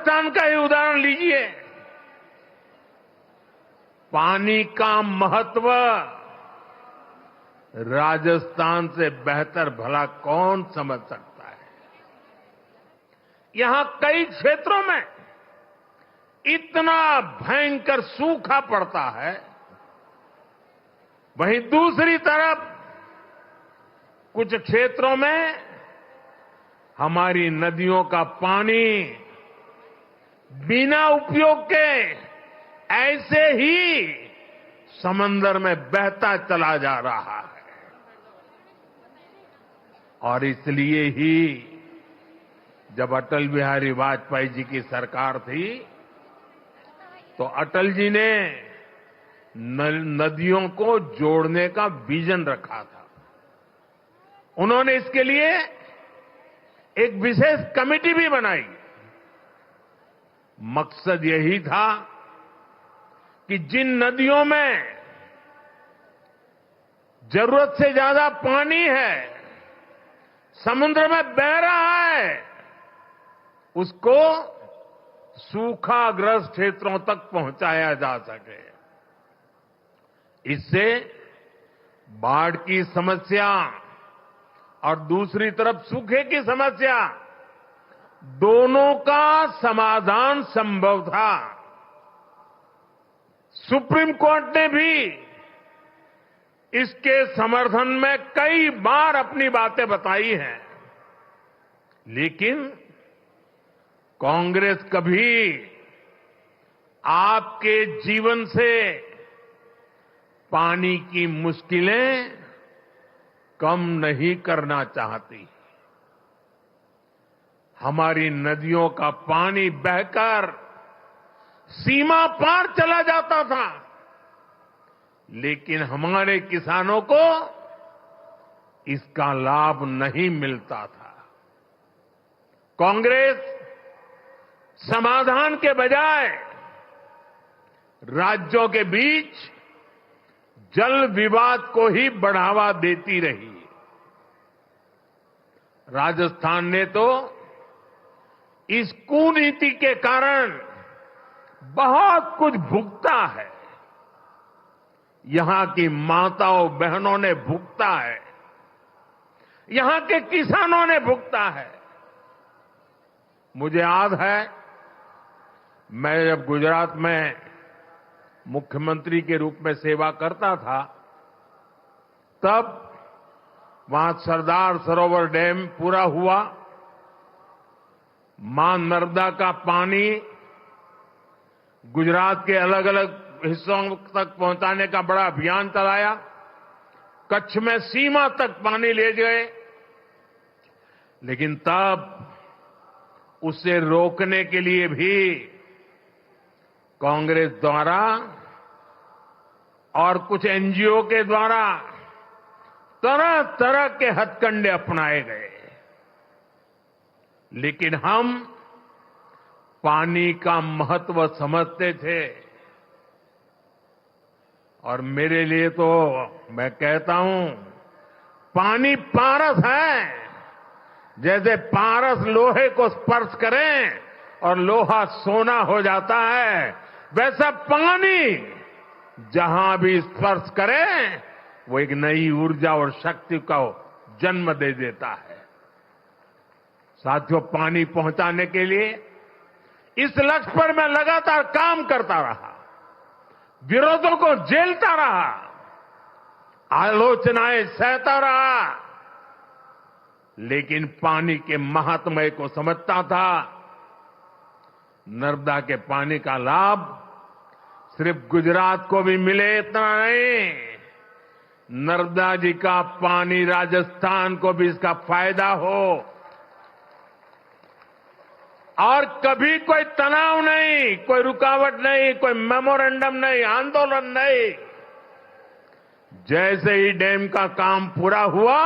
राजस्थान का ही उदाहरण लीजिए। पानी का महत्व राजस्थान से बेहतर भला कौन समझ सकता है। यहां कई क्षेत्रों में इतना भयंकर सूखा पड़ता है, वहीं दूसरी तरफ कुछ क्षेत्रों में हमारी नदियों का पानी बिना उपयोग के ऐसे ही समंदर में बहता चला जा रहा है। और इसलिए ही जब अटल बिहारी वाजपेयी जी की सरकार थी तो अटल जी ने नदियों को जोड़ने का विजन रखा था। उन्होंने इसके लिए एक विशेष कमेटी भी बनाई। मकसद यही था कि जिन नदियों में जरूरत से ज्यादा पानी है, समुद्र में बह रहा है, उसको सूखाग्रस्त क्षेत्रों तक पहुंचाया जा सके। इससे बाढ़ की समस्या और दूसरी तरफ सूखे की समस्या, दोनों का समाधान संभव था। सुप्रीम कोर्ट ने भी इसके समर्थन में कई बार अपनी बातें बताई हैं, लेकिन कांग्रेस कभी आपके जीवन से पानी की मुश्किलें कम नहीं करना चाहती। हमारी नदियों का पानी बहकर सीमा पार चला जाता था, लेकिन हमारे किसानों को इसका लाभ नहीं मिलता था। कांग्रेस समाधान के बजाय राज्यों के बीच जल विवाद को ही बढ़ावा देती रही। राजस्थान ने तो इस कुनीति के कारण बहुत कुछ भुगता है। यहां की माताओं बहनों ने भुगता है, यहां के किसानों ने भुगता है। मुझे याद है, मैं जब गुजरात में मुख्यमंत्री के रूप में सेवा करता था, तब वहां सरदार सरोवर डैम पूरा हुआ। मां नर्मदा का पानी गुजरात के अलग अलग हिस्सों तक पहुंचाने का बड़ा अभियान चलाया। कच्छ में सीमा तक पानी ले गए, लेकिन तब उसे रोकने के लिए भी कांग्रेस द्वारा और कुछ एनजीओ के द्वारा तरह तरह के हथकंडे अपनाए गए। लेकिन हम पानी का महत्व समझते थे, और मेरे लिए तो मैं कहता हूं, पानी पारस है। जैसे पारस लोहे को स्पर्श करें और लोहा सोना हो जाता है, वैसा पानी जहां भी स्पर्श करे वो एक नई ऊर्जा और शक्ति का जन्म दे देता है। साथियों, पानी पहुंचाने के लिए इस लक्ष्य पर मैं लगातार काम करता रहा, विरोधों को झेलता रहा, आलोचनाएं सहता रहा, लेकिन पानी के महात्म्य को समझता था। नर्मदा के पानी का लाभ सिर्फ गुजरात को भी मिले इतना नहीं, नर्मदा जी का पानी राजस्थान को भी इसका फायदा हो। और कभी कोई तनाव नहीं, कोई रुकावट नहीं, कोई मेमोरेंडम नहीं, आंदोलन नहीं। जैसे ही डैम का काम पूरा हुआ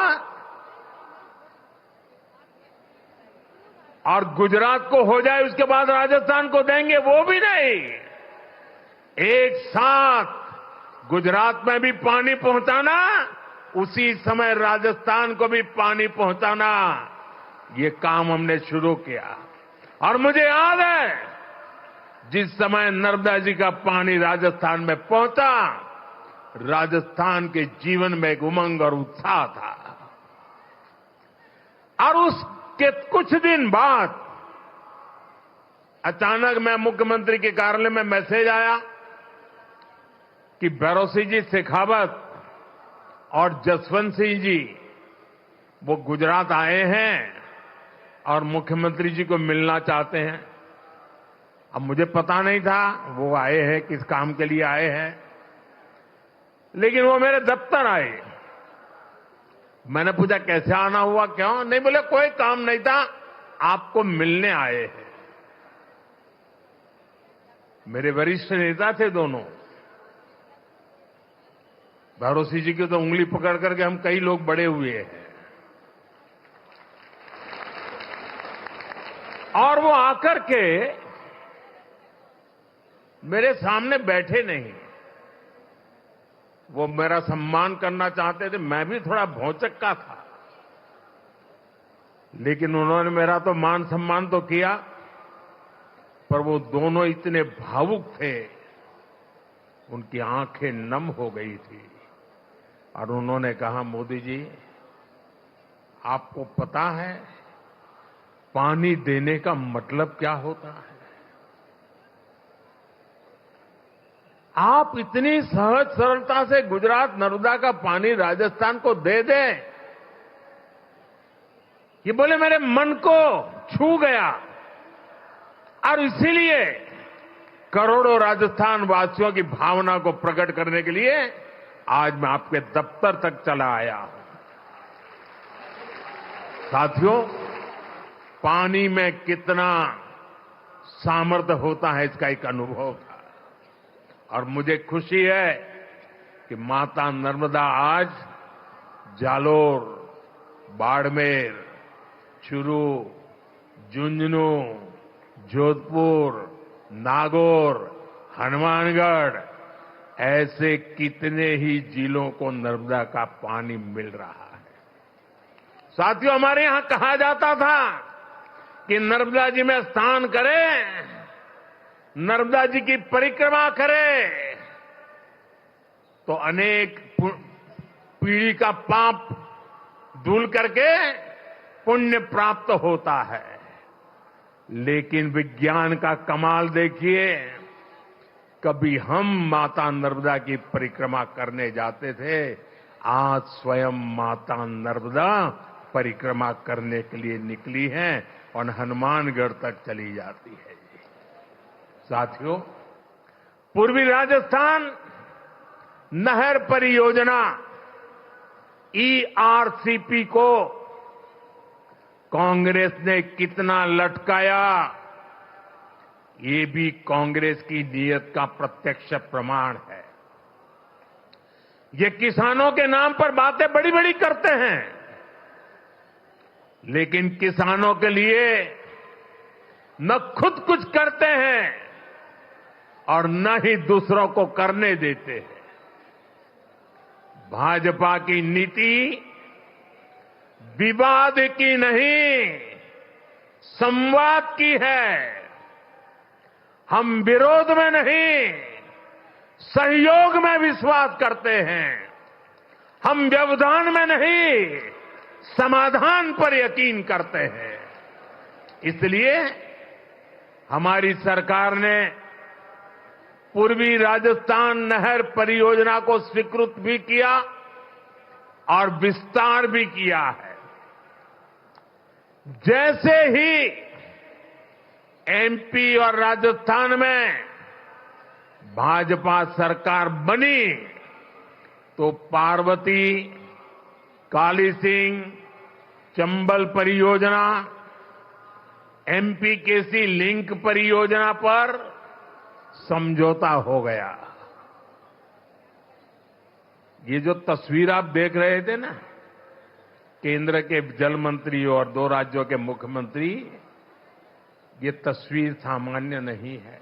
और गुजरात को हो जाए उसके बाद राजस्थान को देंगे, वो भी नहीं। एक साथ गुजरात में भी पानी पहुंचाना, उसी समय राजस्थान को भी पानी पहुंचाना, ये काम हमने शुरू किया। और मुझे याद है, जिस समय नर्मदा जी का पानी राजस्थान में पहुंचा, राजस्थान के जीवन में एक उमंग और उत्साह था। और उसके कुछ दिन बाद अचानक मैं मुख्यमंत्री के कार्यालय में मैसेज आया कि भैरों जी शेखावत और जसवंत सिंह जी वो गुजरात आए हैं और मुख्यमंत्री जी को मिलना चाहते हैं। अब मुझे पता नहीं था वो आए हैं, किस काम के लिए आए हैं, लेकिन वो मेरे दफ्तर आए। मैंने पूछा कैसे आना हुआ, क्यों? नहीं, बोले कोई काम नहीं था, आपको मिलने आए हैं। मेरे वरिष्ठ नेता थे दोनों। भैरों जी की तो उंगली पकड़ करके हम कई लोग बड़े हुए हैं। और वो आकर के मेरे सामने बैठे नहीं, वो मेरा सम्मान करना चाहते थे। मैं भी थोड़ा भौचक्का था, लेकिन उन्होंने मेरा तो मान सम्मान तो किया, पर वो दोनों इतने भावुक थे, उनकी आंखें नम हो गई थी। और उन्होंने कहा, मोदी जी आपको पता है पानी देने का मतलब क्या होता है? आप इतनी सहज सरलता से गुजरात नर्मदा का पानी राजस्थान को दे दें, ये बोले मेरे मन को छू गया। और इसीलिए करोड़ों राजस्थान वासियों की भावना को प्रकट करने के लिए आज मैं आपके दफ्तर तक चला आया हूं। साथियों, पानी में कितना सामर्थ्य होता है इसका एक अनुभव था। और मुझे खुशी है कि माता नर्मदा आज जालोर, बाड़मेर, चूरू, झुंझुनू, जोधपुर, नागौर, हनुमानगढ़ ऐसे कितने ही जिलों को नर्मदा का पानी मिल रहा है। साथियों, हमारे यहां कहा जाता था कि नर्मदा जी में स्नान करें, नर्मदा जी की परिक्रमा करें तो अनेक पीढ़ी का पाप धुल करके पुण्य प्राप्त होता है। लेकिन विज्ञान का कमाल देखिए, कभी हम माता नर्मदा की परिक्रमा करने जाते थे, आज स्वयं माता नर्मदा परिक्रमा करने के लिए निकली हैं और हनुमानगढ़ तक चली जाती है। साथियों, पूर्वी राजस्थान नहर परियोजना ईआरसीपी को कांग्रेस ने कितना लटकाया, ये भी कांग्रेस की नीयत का प्रत्यक्ष प्रमाण है। ये किसानों के नाम पर बातें बड़ी बड़ी करते हैं, लेकिन किसानों के लिए न खुद कुछ करते हैं और न ही दूसरों को करने देते हैं। भाजपा की नीति विवाद की नहीं, संवाद की है। हम विरोध में नहीं, सहयोग में विश्वास करते हैं। हम व्यवधान में नहीं, समाधान पर यकीन करते हैं। इसलिए हमारी सरकार ने पूर्वी राजस्थान नहर परियोजना को स्वीकृत भी किया और विस्तार भी किया है। जैसे ही एमपी और राजस्थान में भाजपा सरकार बनी तो पार्वती, काली सिंह, चंबल परियोजना, एमपीकेसी लिंक परियोजना पर समझौता हो गया। ये जो तस्वीर आप देख रहे थे ना, केंद्र के जल मंत्री और 2 राज्यों के मुख्यमंत्री, ये तस्वीर सामान्य नहीं है।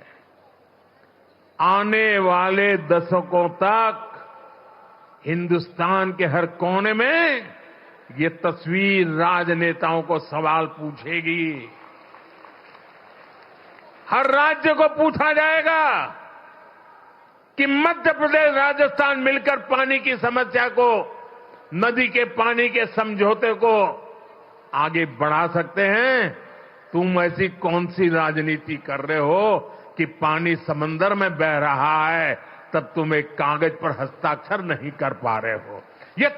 आने वाले दशकों तक हिंदुस्तान के हर कोने में ये तस्वीर राजनेताओं को सवाल पूछेगी। हर राज्य को पूछा जाएगा कि मध्य प्रदेश, राजस्थान मिलकर पानी की समस्या को, नदी के पानी के समझौते को आगे बढ़ा सकते हैं। तुम ऐसी कौन सी राजनीति कर रहे हो कि पानी समंदर में बह रहा है, तब तुम एक कागज पर हस्ताक्षर नहीं कर पा रहे हो। ये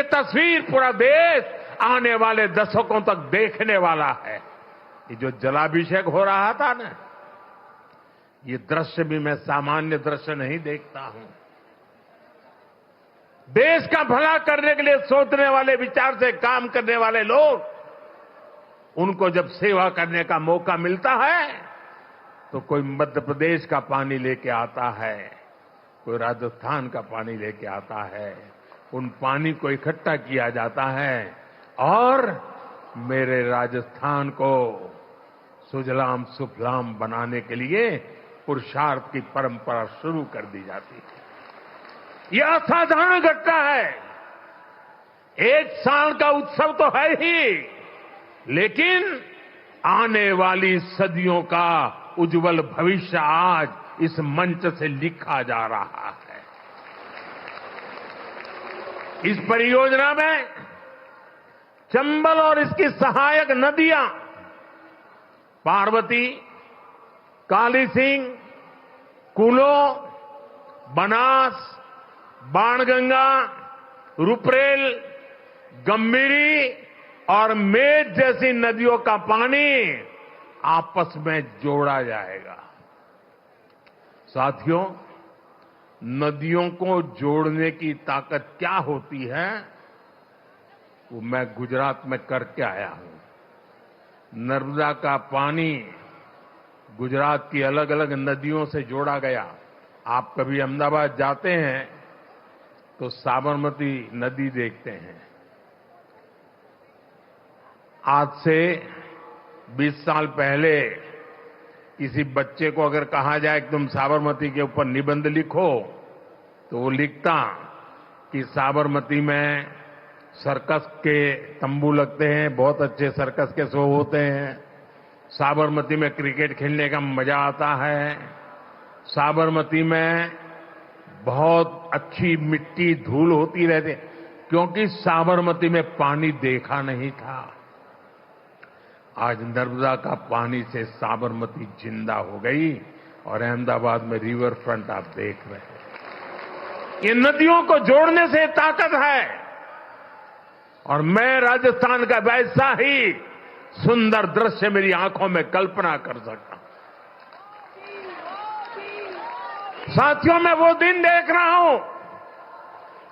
तस्वीर पूरा देश आने वाले दशकों तक देखने वाला है। ये जो जलाभिषेक हो रहा था ना, ये दृश्य भी मैं सामान्य दृश्य नहीं देखता हूं। देश का भला करने के लिए सोचने वाले, विचार से काम करने वाले लोग, उनको जब सेवा करने का मौका मिलता है तो कोई मध्य प्रदेश का पानी लेके आता है, कोई राजस्थान का पानी लेके आता है। उन पानी को इकट्ठा किया जाता है और मेरे राजस्थान को सुजलाम सुफलाम बनाने के लिए पुरुषार्थ की परंपरा शुरू कर दी जाती है। यह असाधारण घटना है। एक साल का उत्सव तो है ही, लेकिन आने वाली सदियों का उज्जवल भविष्य आज इस मंच से लिखा जा रहा है। इस परियोजना में चंबल और इसकी सहायक नदियां पार्वती, काली सिंह, कूलो, बनास, बाणगंगा, रुपरेल, गंभीरी और मेज जैसी नदियों का पानी आपस में जोड़ा जाएगा। साथियों, नदियों को जोड़ने की ताकत क्या होती है, वो मैं गुजरात में करके आया हूं। नर्मदा का पानी गुजरात की अलग अलग नदियों से जोड़ा गया। आप कभी अहमदाबाद जाते हैं तो साबरमती नदी देखते हैं। आज से 20 साल पहले किसी बच्चे को अगर कहा जाए कि तुम साबरमती के ऊपर निबंध लिखो, तो वो लिखता कि साबरमती में सर्कस के तंबू लगते हैं, बहुत अच्छे सर्कस के शो होते हैं। साबरमती में क्रिकेट खेलने का मजा आता है। साबरमती में बहुत अच्छी मिट्टी धूल होती रहती, क्योंकि साबरमती में पानी देखा नहीं था। आज नर्मदा का पानी से साबरमती जिंदा हो गई और अहमदाबाद में रिवर फ्रंट आप देख रहे हैं। ये नदियों को जोड़ने से ताकत है। और मैं राजस्थान का वैसा ही सुंदर दृश्य मेरी आंखों में कल्पना कर सकता हूं। साथियों, मैं वो दिन देख रहा हूं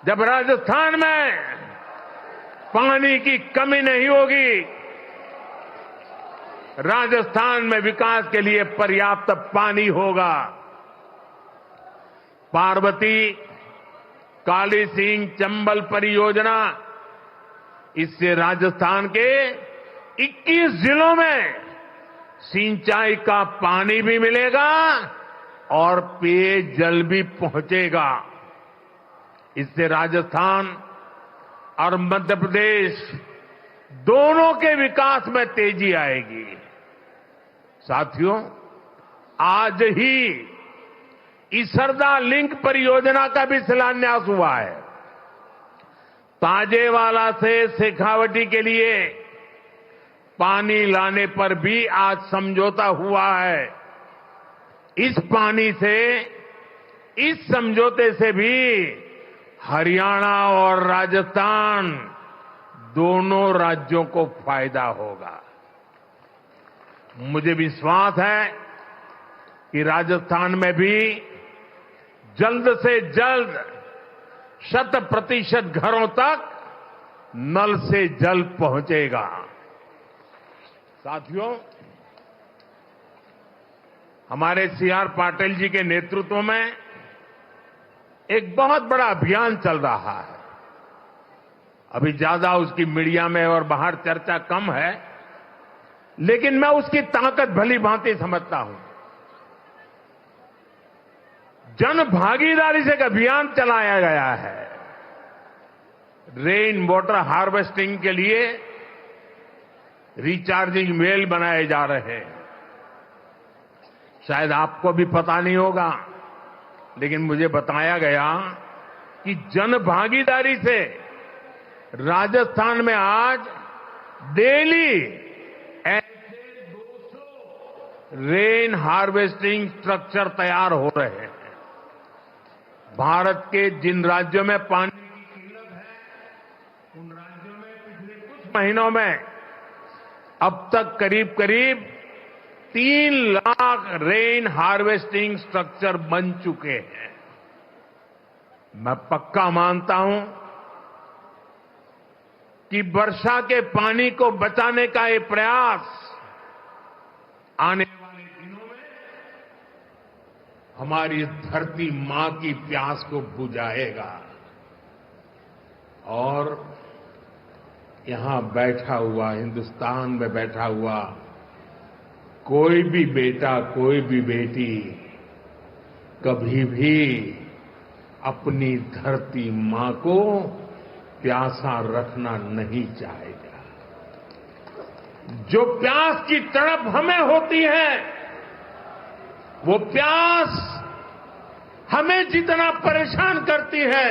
जब राजस्थान में पानी की कमी नहीं होगी। राजस्थान में विकास के लिए पर्याप्त पानी होगा। पार्वती, काली सिंह, चंबल परियोजना, इससे राजस्थान के 21 जिलों में सिंचाई का पानी भी मिलेगा और पेयजल भी पहुंचेगा। इससे राजस्थान और मध्य प्रदेश दोनों के विकास में तेजी आएगी। साथियों, आज ही इसरदा लिंक परियोजना का भी शिलान्यास हुआ है। ताजेवाला से शेखावटी के लिए पानी लाने पर भी आज समझौता हुआ है। इस पानी से, इस समझौते से भी हरियाणा और राजस्थान दोनों राज्यों को फायदा होगा। मुझे विश्वास है कि राजस्थान में भी जल्द से जल्द 100% घरों तक नल से जल पहुंचेगा। साथियों, हमारे सीआर पाटिल जी के नेतृत्व में एक बहुत बड़ा अभियान चल रहा है। अभी ज्यादा उसकी मीडिया में और बाहर चर्चा कम है, लेकिन मैं उसकी ताकत भली भांति समझता हूं। जन भागीदारी से एक अभियान चलाया गया है। रेन वाटर हार्वेस्टिंग के लिए रिचार्जिंग वेल बनाए जा रहे हैं। शायद आपको भी पता नहीं होगा, लेकिन मुझे बताया गया कि जन भागीदारी से राजस्थान में आज डेली ऐसे 200 रेन हार्वेस्टिंग स्ट्रक्चर तैयार हो रहे हैं। भारत के जिन राज्यों में पानी की किल्लत है, उन राज्यों में पिछले कुछ महीनों में अब तक करीब करीब 3 लाख रेन हार्वेस्टिंग स्ट्रक्चर बन चुके हैं। मैं पक्का मानता हूं कि वर्षा के पानी को बचाने का ये प्रयास आने वाले दिनों में हमारी धरती मां की प्यास को बुझाएगा। और यहां बैठा हुआ, हिंदुस्तान में बैठा हुआ कोई भी बेटा, कोई भी बेटी कभी भी अपनी धरती मां को प्यासा रखना नहीं चाहेगा। जो प्यास की तड़प हमें होती है, वो प्यास हमें जितना परेशान करती है,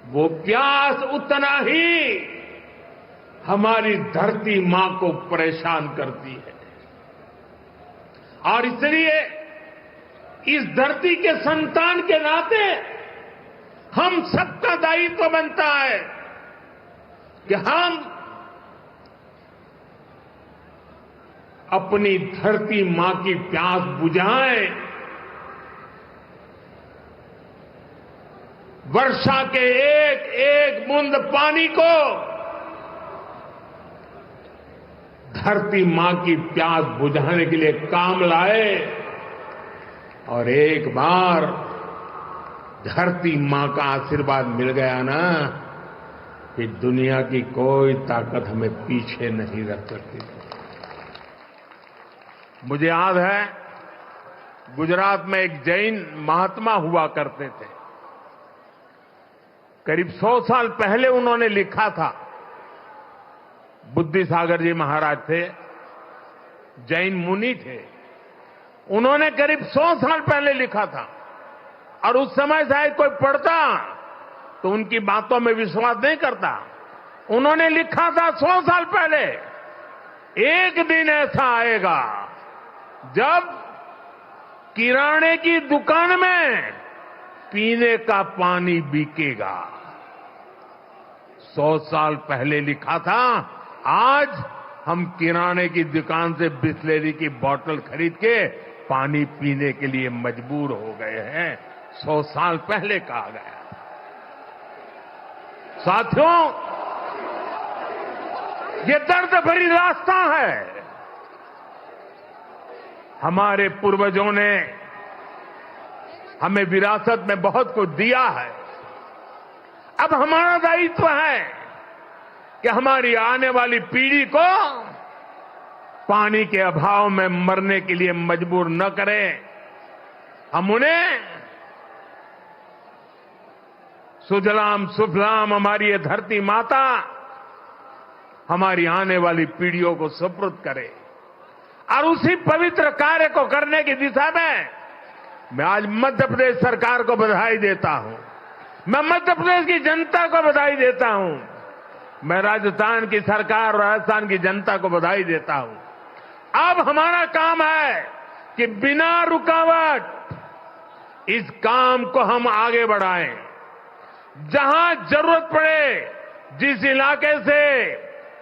वो प्यास उतना ही हमारी धरती मां को परेशान करती है। और इसलिए इस धरती के संतान के नाते हम सबका दायित्व बनता है कि हम अपनी धरती मां की प्यास बुझाएं। वर्षा के एक एक बूंद पानी को धरती मां की प्यास बुझाने के लिए काम लाए, और एक बार धरती मां का आशीर्वाद मिल गया ना, कि दुनिया की कोई ताकत हमें पीछे नहीं रख सकती। मुझे याद है, गुजरात में एक जैन महात्मा हुआ करते थे। करीब 100 साल पहले उन्होंने लिखा था। बुद्धि सागर जी महाराज थे, जैन मुनि थे। उन्होंने करीब 100 साल पहले लिखा था, और उस समय शायद कोई पढ़ता तो उनकी बातों में विश्वास नहीं करता। उन्होंने लिखा था 100 साल पहले, एक दिन ऐसा आएगा जब किराने की दुकान में पीने का पानी बिकेगा। 100 साल पहले लिखा था, आज हम किराने की दुकान से बिस्लेरी की बोतल खरीद के पानी पीने के लिए मजबूर हो गए हैं। 100 साल पहले कहा गया। साथियों, ये दर्द भरी रास्ता है। हमारे पूर्वजों ने हमें विरासत में बहुत कुछ दिया है। अब हमारा दायित्व है कि हमारी आने वाली पीढ़ी को पानी के अभाव में मरने के लिए मजबूर न करें। हम उन्हें सुजलाम सुफलाम हमारी ये धरती माता हमारी आने वाली पीढ़ियों को सुपुर्द करे। और उसी पवित्र कार्य को करने की दिशा में मैं आज मध्य प्रदेश सरकार को बधाई देता हूं। मैं मध्य प्रदेश की जनता को बधाई देता हूं। मैं राजस्थान की सरकार और राजस्थान की जनता को बधाई देता हूं। अब हमारा काम है कि बिना रुकावट इस काम को हम आगे बढ़ाएं। जहां जरूरत पड़े, जिस इलाके से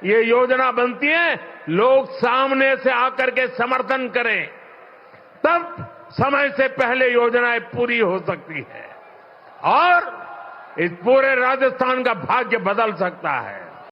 ये योजना बनती है, लोग सामने से आकर के समर्थन करें, तब समय से पहले योजनाएं पूरी हो सकती है और इस पूरे राजस्थान का भाग्य बदल सकता है।